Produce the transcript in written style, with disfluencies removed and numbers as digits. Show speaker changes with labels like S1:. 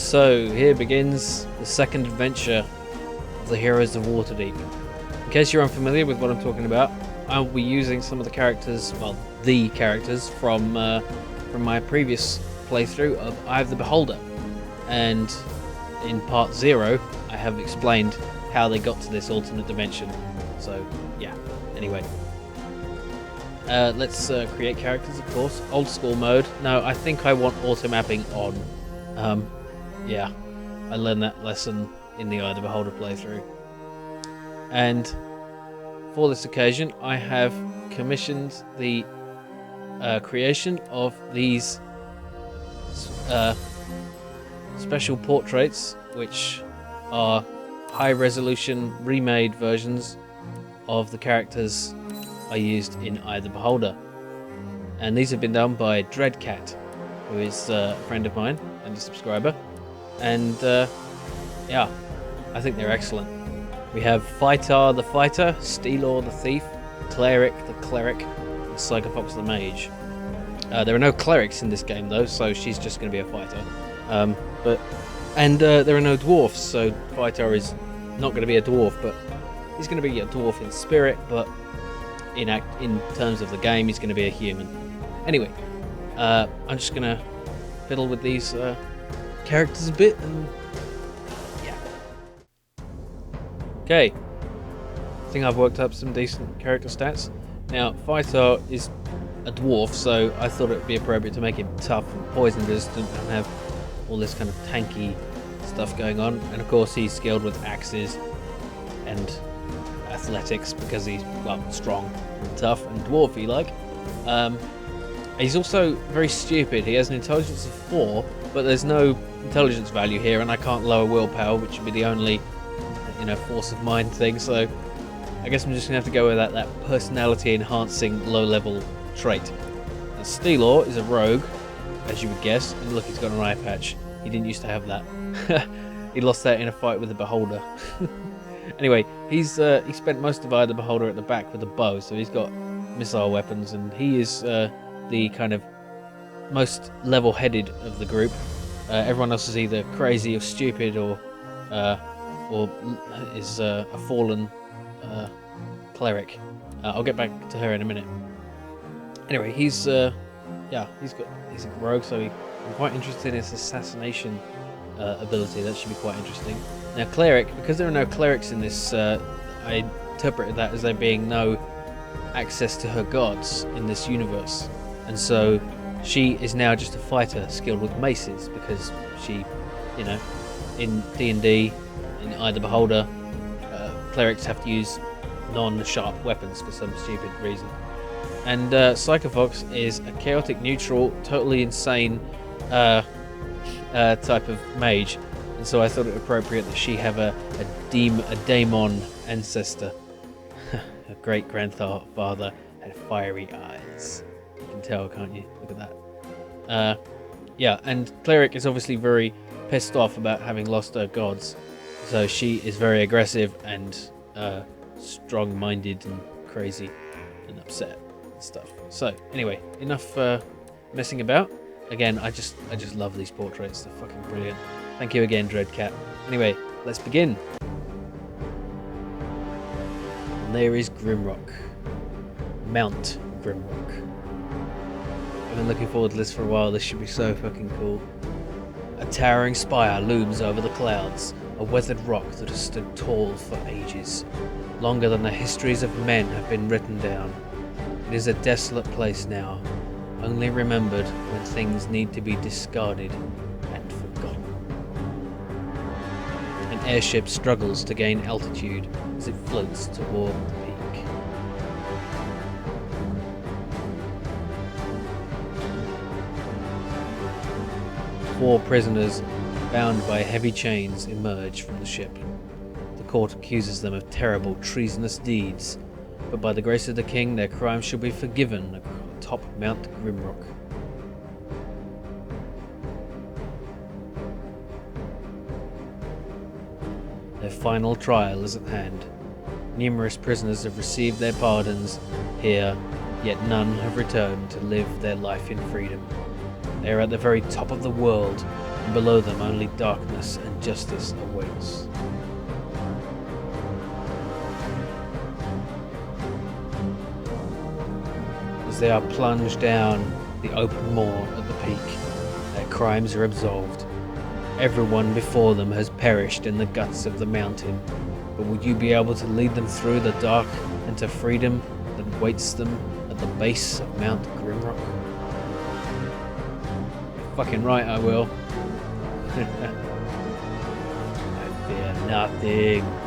S1: So here begins the second adventure of the heroes of Waterdeep. In case you're unfamiliar with what I'm talking about, I'll be using some of the characters, well, the characters from my previous playthrough of Eye of the Beholder. And in part 0, I have explained how they got to this alternate dimension. So, yeah. Anyway. Let's create characters, of course. Old school mode. No, I think I want auto mapping on. Yeah. I learned that lesson in the Eye of the Beholder playthrough. And for this occasion, I have commissioned the creation of these special portraits, which are high-resolution remade versions of the characters I used in Eye of the Beholder. And these have been done by Dreadcat, who is a friend of mine and a subscriber. And yeah, I think they're excellent. We have Phytar the Fighter, Steelor the Thief, Cleric the Cleric, and Psychofox the Mage. There are no clerics in this game though, so she's just going to be a fighter. There are no dwarfs, so Phytar is not going to be a dwarf, but he's going to be a dwarf in spirit, but in terms of the game, he's going to be a human. Anyway, I'm just going to fiddle with these characters a bit, and yeah. Okay, I think I've worked up some decent character stats. Now, Phytar is a dwarf, so I thought it would be appropriate to make him tough and poison resistant and have all this kind of tanky stuff going on. And of course, he's skilled with axes and athletics because he's, well, strong and tough and dwarfy like. He's also very stupid. He has an intelligence of 4, but there's no intelligence value here, and I can't lower willpower, which would be the only, force of mind thing. So I guess I'm just gonna have to go with that personality enhancing low level trait. Now, Steelor is a rogue, as you would guess, and look, he's got an eye patch. He didn't used to have that. He lost that in a fight with the Beholder. Anyway, he spent most of Eye of the Beholder at the back with a bow, so he's got missile weapons, and he is the kind of most level-headed of the group. Everyone else is either crazy or stupid, or is a fallen cleric. I'll get back to her in a minute. Anyway, he's a rogue, so I'm quite interested in his assassination ability. That should be quite interesting. Now, cleric, because there are no clerics in this, I interpreted that as there being no access to her gods in this universe, and so she is now just a fighter skilled with maces, because she, in D&D, in Eye of the Beholder, clerics have to use non-sharp weapons for some stupid reason. And Psychofox is a chaotic neutral, totally insane type of mage, and so I thought it appropriate that she have a daemon ancestor. Her great grandfather had fiery eyes. You can tell, can't you? Look at that. Yeah, and cleric is obviously very pissed off about having lost her gods, so she is very aggressive and strong-minded and crazy and upset and stuff. So anyway, enough messing about. Again, I just love these portraits. They're fucking brilliant. Thank you again, Dreadcat. Anyway, let's begin. And there is Grimrock. Mount Grimrock. I've been looking forward to this for a while. This should be so fucking cool. A towering spire looms over the clouds, a weathered rock that has stood tall for ages, longer than the histories of men have been written down. It is a desolate place now, only remembered when things need to be discarded and forgotten. An airship struggles to gain altitude as it floats toward the peak. Four prisoners, bound by heavy chains, emerge from the ship. The court accuses them of terrible, treasonous deeds, but by the grace of the king, their crimes shall be forgiven atop Mount Grimrock. Their final trial is at hand. Numerous prisoners have received their pardons here, yet none have returned to live their life in freedom. They are at the very top of the world, and below them only darkness and justice awaits. As they are plunged down the open moor at the peak, their crimes are absolved. Everyone before them has perished in the guts of the mountain, but would you be able to lead them through the dark and to freedom that waits them at the base of Mount Grimrock? Fucking right I will. I fear nothing.